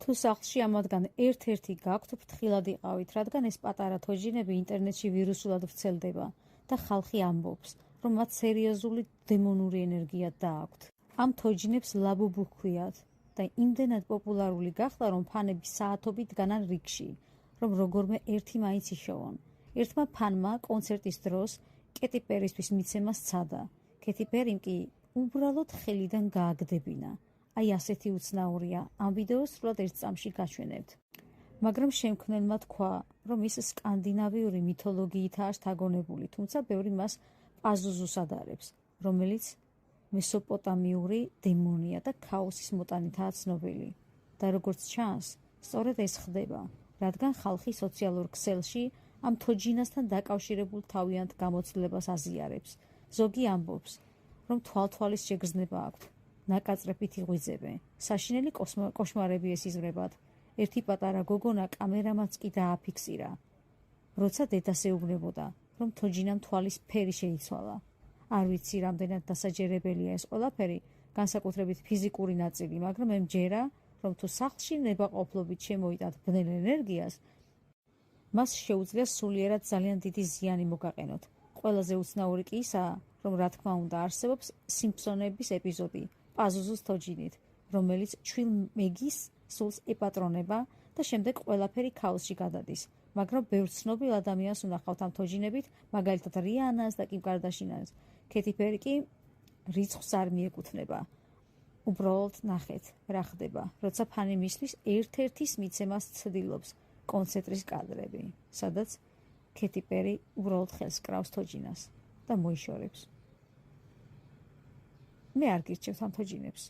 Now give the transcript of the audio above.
თუ სახლში ამათგან ერთ-ერთი გაქვთ, ფრთხილად იყავით, რადგან ეს პატარა თოჯინები ინტერნეტში ვირუსულად ვრცელდება და ხალხი ამბობს, რომ მათ სერიოზული დემონური ენერგია დააქვთ. ამ თოჯინებს ლაბუბუ ჰქვიათ და იმდენად პოპულარული გახდა, რომ ფანები საათობით დგანან რიგში, რომ როგორმე ერთი მაინც იშოვონ. ერთმა ფანმა კონცერტის დროს კეტი პერისთვის მიცემა სცადა. კეტი პერიმ კი უბრალოდ ხელიდან გააგდებინა. აი ასეთი უცნაურია, ამ ვიდეოს სრულად ერთ წამში გაჩვენებთ. მაგრამ შემქმნელმა თქვა, რომ ის სკანდინავიური მითოლოგიითაა შთაგონებული, თუმცა ბევრი მას პაზუზუს ადარებს, რომელიც მესოპოტამიური დემონია და ქაოსის მოტანითაა ცნობილი. და როგორც ჩანს, სწორედ ეს ხდება, რადგან ხალხი სოციალურ ქსელში ამ თოჯინასთან დაკავშირებულ თავიანთ გამოცდილებას აზიარებს. ზოგი ამბობს, რომ თვალთვალის შეგრძნება აქვთ, ნაკაწრებით იღვიძებენ, საშინელი კოშმარები ესიზმრებათ. ერთი პატარა გოგონა კამერამაც კი დააფიქსირა, როცა დედას ეუბნებოდა, რომ თოჯინამ თვალის ფერი შეიცვალა. არ ვიცი, რამდენად დასაჯერებელია ეს ყველაფერი, განსაკუთრებით ფიზიკური ნაწილი, მაგრამ მე მჯერა, რომ თუ სახლში ნებაყოფლობით შემოიტანთ ბნელ ენერგიას, მას შეუძლია სულიერად ძალიან დიდი ზიანი მოგაყენოთ. ყველაზე უცნაური კი ისაა, რომ რა თქმა უნდა არსებობს სიმფსონების ეპიზოდი პაზუზუს თოჯინით, რომელიც ჩვილ მეგის სულს ეპატრონება და შემდეგ ყველაფერი ქაოსში გადადის. მაგრამ ბევრ ცნობილ ადამიანს უნახავთ ამ თოჯინებით, მაგალითად რიანას და კიმ კარდაშიანს. კეტი პერი კი რიცხვს არ მიეკუთვნება. უბრალოდ ნახეთ, რა ხდება, როცა ფანი მისლის ერთ-ერთის მიცემას ცდილობს. კონცერტის კადრები, სადაც კეტი პერი უბრალოდ ხელს კრავს თოჯინას და მოიშორებს. მე არ გირჩევთ ამ თოჯინებს.